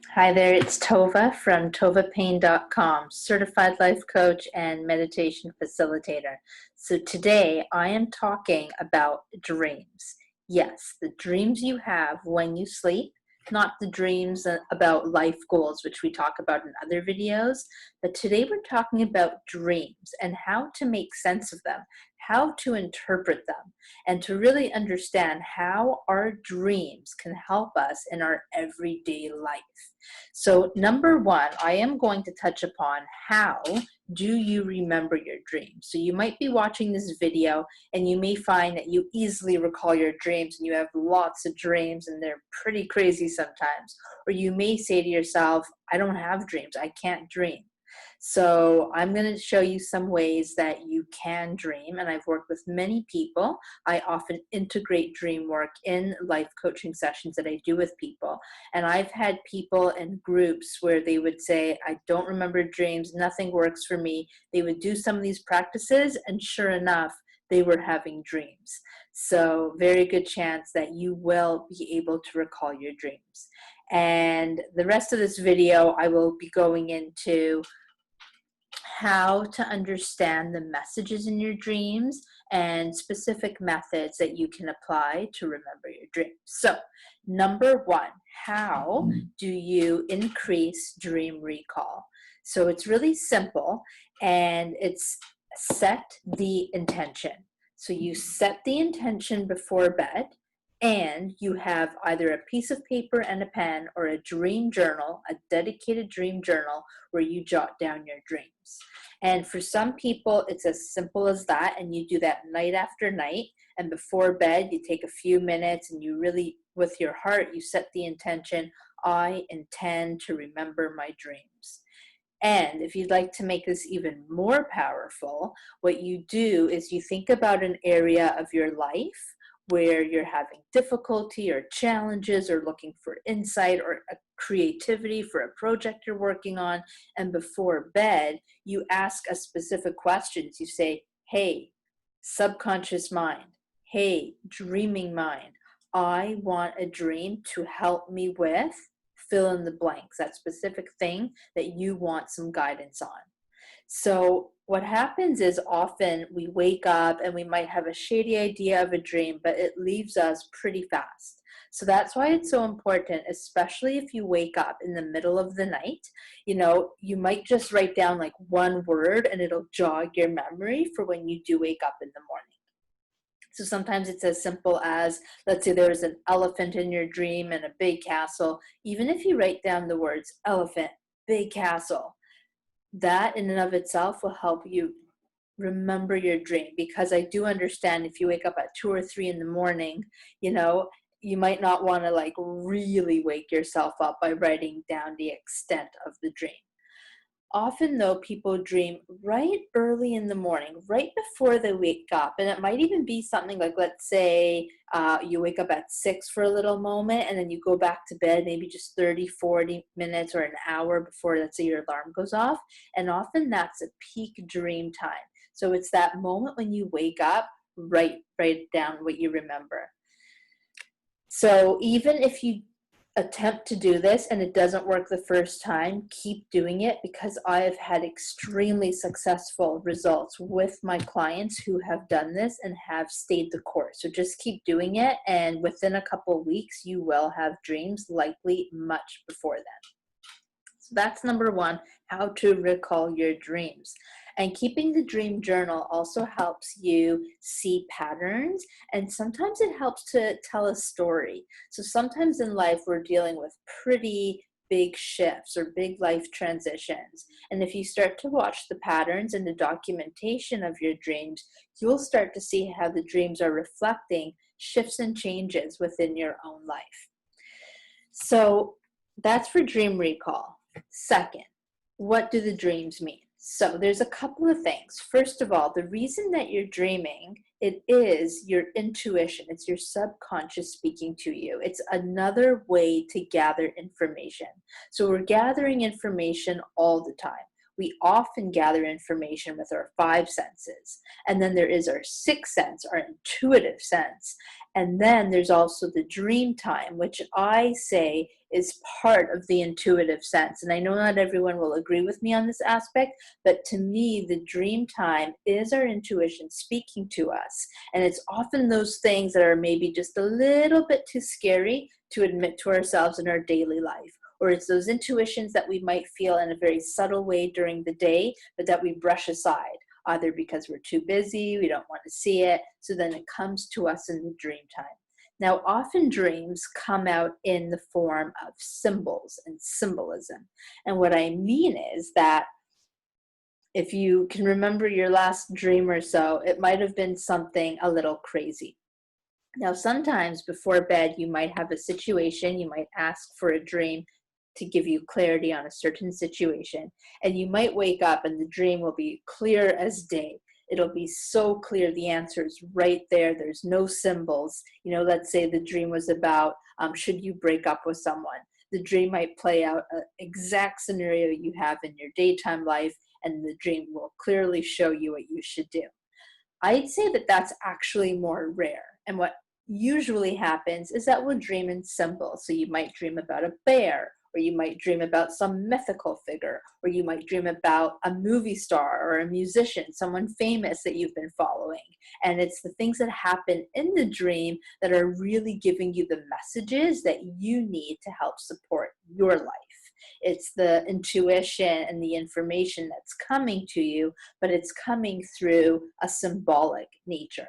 Hi there, it's Tova from tovapayne.com, certified life coach and meditation facilitator. So today I am talking about dreams. Yes, the dreams you have when you sleep, not the dreams about life goals, which we talk about in other videos, but today we're talking about dreams and how to make sense of them, how to interpret them, and to really understand how our dreams can help us in our everyday life. So number one, I am going to touch upon how do you remember your dreams. So you might be watching this video and you may find that you easily recall your dreams and you have lots of dreams and they're pretty crazy sometimes. Or you may say to yourself, I don't have dreams, I can't dream. So I'm going to show you some ways that you can dream, and I've worked with many people. I often integrate dream work in life coaching sessions that I do with people, and I've had people in groups where they would say, I don't remember dreams, nothing works for me. They would do some of these practices, and sure enough, they were having dreams. So very good chance that you will be able to recall your dreams. And the rest of this video, I will be going into how to understand the messages in your dreams and specific methods that you can apply to remember your dreams. So, number one, how do you increase dream recall? So it's really simple, and it's set the intention. So you set the intention before bed, and you have either a piece of paper and a pen or a dream journal, a dedicated dream journal where you jot down your dreams. And for some people, it's as simple as that, and you do that night after night. And before bed, you take a few minutes and you really, with your heart, you set the intention, I intend to remember my dreams. And if you'd like to make this even more powerful, what you do is you think about an area of your life where you're having difficulty or challenges or looking for insight or a creativity for a project you're working on. And before bed, you ask a specific questions. You say, hey, subconscious mind, hey, dreaming mind, I want a dream to help me with fill in the blanks, that specific thing that you want some guidance on. So what happens is often we wake up and we might have a shady idea of a dream, but it leaves us pretty fast. So that's why it's so important, especially if you wake up in the middle of the night. You might just write down like one word and it'll jog your memory for when you do wake up in the morning. So sometimes it's as simple as, let's say there's an elephant in your dream and a big castle. Even if you write down the words elephant, big castle, that in and of itself will help you remember your dream, because I do understand if you wake up at 2 or 3 in the morning, you might not want to like really wake yourself up by writing down the extent of the dream. Often, though, people dream right early in the morning, right before they wake up. And it might even be something like, let's say you wake up at 6 for a little moment, and then you go back to bed maybe just 30, 40 minutes or an hour before, let's say, your alarm goes off. And often that's a peak dream time. So it's that moment when you wake up, write down what you remember. So even if you attempt to do this and it doesn't work the first time, keep doing it, because I have had extremely successful results with my clients who have done this and have stayed the course. So just keep doing it, and within a couple of weeks you will have dreams, likely much before then. So that's number one, how to recall your dreams. And keeping the dream journal also helps you see patterns, and sometimes it helps to tell a story. So sometimes in life we're dealing with pretty big shifts or big life transitions. And if you start to watch the patterns and the documentation of your dreams, you'll start to see how the dreams are reflecting shifts and changes within your own life. So that's for dream recall. Second, what do the dreams mean? So there's a couple of things. First of all, the reason that you're dreaming, it is your intuition. It's your subconscious speaking to you. It's another way to gather information. So we're gathering information all the time. We often gather information with our 5 senses. And then there is our 6th sense, our intuitive sense. And then there's also the dream time, which I say is part of the intuitive sense. And I know not everyone will agree with me on this aspect, but to me, the dream time is our intuition speaking to us. And it's often those things that are maybe just a little bit too scary to admit to ourselves in our daily life. Or it's those intuitions that we might feel in a very subtle way during the day, but that we brush aside, either because we're too busy, we don't want to see it, so then it comes to us in the dream time. Now, often dreams come out in the form of symbols and symbolism. And what I mean is that if you can remember your last dream or so, it might have been something a little crazy. Now, sometimes before bed, you might have a situation, you might ask for a dream to give you clarity on a certain situation, and you might wake up and the dream will be clear as day. It'll be so clear, the answer is right there. There's no symbols. You know, let's say the dream was about, should you break up with someone? The dream might play out an exact scenario you have in your daytime life, and the dream will clearly show you what you should do. I'd say that that's actually more rare. And what usually happens is that we'll dream in symbols. So you might dream about a bear, or you might dream about some mythical figure, or you might dream about a movie star or a musician, someone famous that you've been following. And it's the things that happen in the dream that are really giving you the messages that you need to help support your life. It's the intuition and the information that's coming to you, but it's coming through a symbolic nature.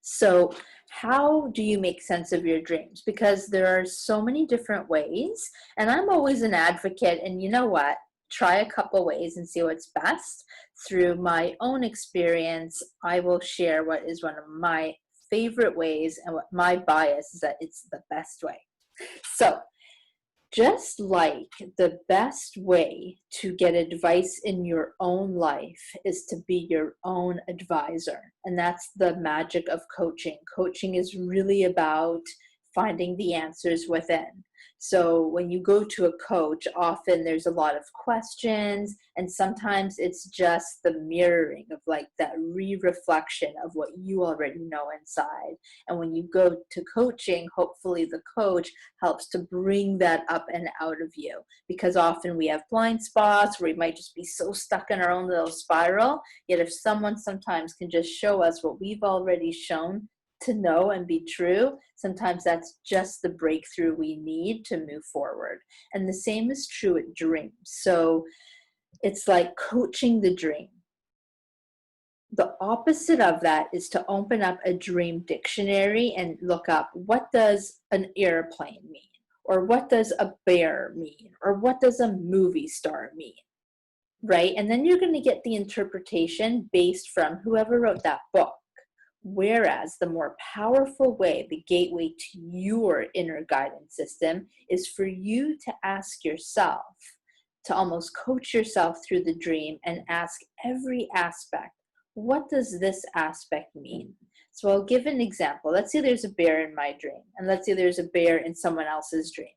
So how do you make sense of your dreams? Because there are so many different ways, and I'm always an advocate, and you know what? Try a couple ways and see what's best. Through my own experience, I will share what is one of my favorite ways, and what my bias is that it's the best way. So just like the best way to get advice in your own life is to be your own advisor. And that's the magic of coaching. Coaching is really about finding the answers within. So when you go to a coach, often there's a lot of questions, and sometimes it's just the mirroring of like that re-reflection of what you already know inside. And when you go to coaching, hopefully the coach helps to bring that up and out of you, because often we have blind spots where we might just be so stuck in our own little spiral. Yet if someone sometimes can just show us what we've already shown to know and be true, sometimes that's just the breakthrough we need to move forward. And the same is true at dreams. So it's like coaching the dream. The opposite of that is to open up a dream dictionary and look up, what does an airplane mean? Or what does a bear mean? Or what does a movie star mean? Right? And then you're going to get the interpretation based from whoever wrote that book. Whereas the more powerful way, the gateway to your inner guidance system, is for you to ask yourself, to almost coach yourself through the dream and ask every aspect, what does this aspect mean? So I'll give an example. Let's say there's a bear in my dream, and let's say there's a bear in someone else's dream.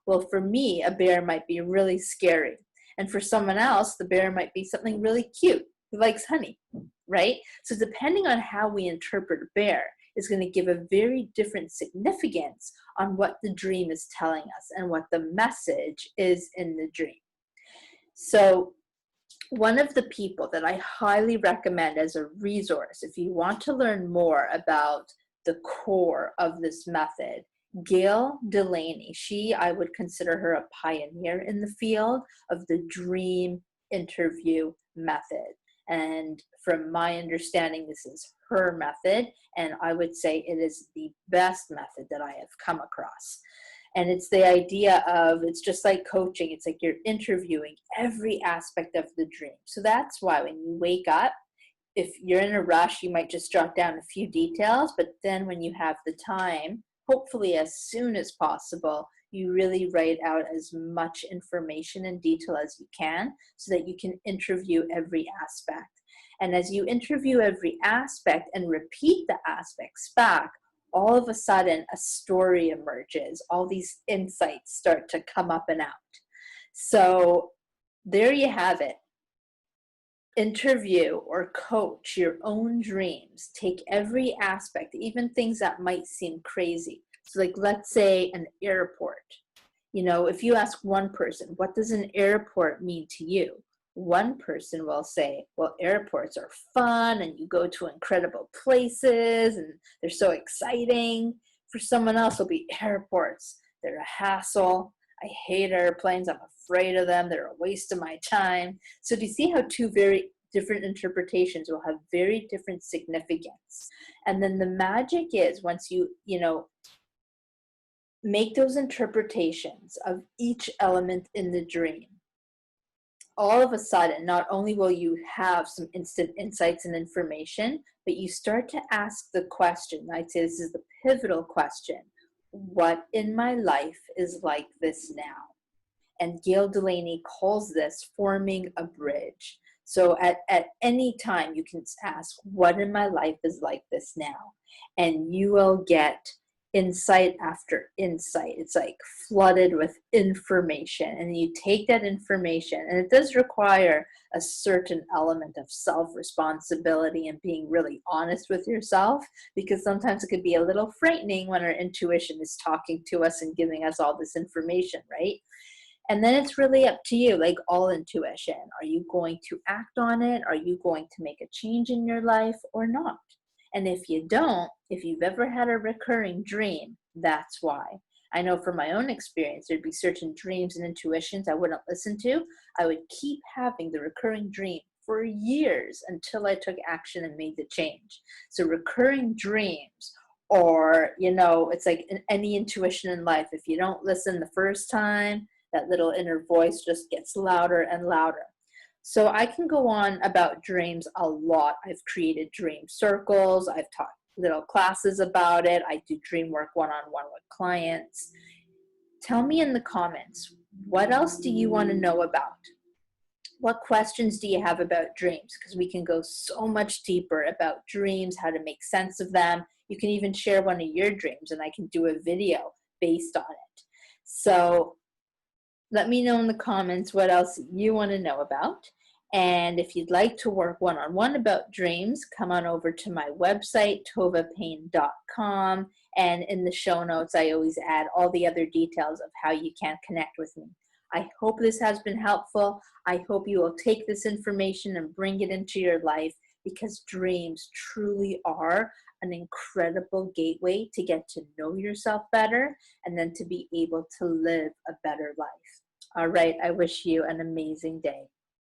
Well, for me, a bear might be really scary. And for someone else, the bear might be something really cute, who likes honey, right? So depending on how we interpret a bear is going to give a very different significance on what the dream is telling us and what the message is in the dream. So one of the people that I highly recommend as a resource, if you want to learn more about the core of this method, Gail Delaney, I would consider her a pioneer in the field of the dream interview method. And from my understanding, this is her method, and I would say it is the best method that I have come across. And it's the idea of, it's just like coaching. It's like you're interviewing every aspect of the dream. So that's why when you wake up, if you're in a rush, you might just jot down a few details, but then when you have the time, hopefully as soon as possible, you really write out as much information and detail as you can so that you can interview every aspect. And as you interview every aspect and repeat the aspects back, all of a sudden a story emerges. All these insights start to come up and out. So there you have it. Interview or coach your own dreams. Take every aspect, even things that might seem crazy. So like, let's say an airport. You know, if you ask one person, what does an airport mean to you? One person will say, well, airports are fun and you go to incredible places and they're so exciting. For someone else, it'll be airports. They're a hassle. I hate airplanes. I'm afraid of them. They're a waste of my time. So do you see how two very different interpretations will have very different significance? And then the magic is once you make those interpretations of each element in the dream, all of a sudden, not only will you have some instant insights and information, but you start to ask the question. I'd say this is the pivotal question. What in my life is like this now? And Gail Delaney calls this forming a bridge. So at any time you can ask, what in my life is like this now? And you will get insight after insight. It's like flooded with information. And you take that information, and it does require a certain element of self-responsibility and being really honest with yourself, because sometimes it could be a little frightening when our intuition is talking to us and giving us all this information, right? And then it's really up to you, like all intuition. Are you going to act on it? Are you going to make a change in your life or not? And if you don't, if you've ever had a recurring dream, that's why. I know from my own experience, there'd be certain dreams and intuitions I wouldn't listen to. I would keep having the recurring dream for years until I took action and made the change. So recurring dreams, or, it's like any intuition in life. If you don't listen the first time, that little inner voice just gets louder and louder. So I can go on about dreams a lot. I've created dream circles. I've taught little classes about it. I do dream work one-on-one with clients. Tell me in the comments, what else do you want to know about? What questions do you have about dreams? Because we can go so much deeper about dreams, how to make sense of them. You can even share one of your dreams and I can do a video based on it. So let me know in the comments what else you want to know about. And if you'd like to work one-on-one about dreams, come on over to my website, tovapayne.com. And in the show notes, I always add all the other details of how you can connect with me. I hope this has been helpful. I hope you will take this information and bring it into your life, because dreams truly are an incredible gateway to get to know yourself better and then to be able to live a better life. All right, I wish you an amazing day.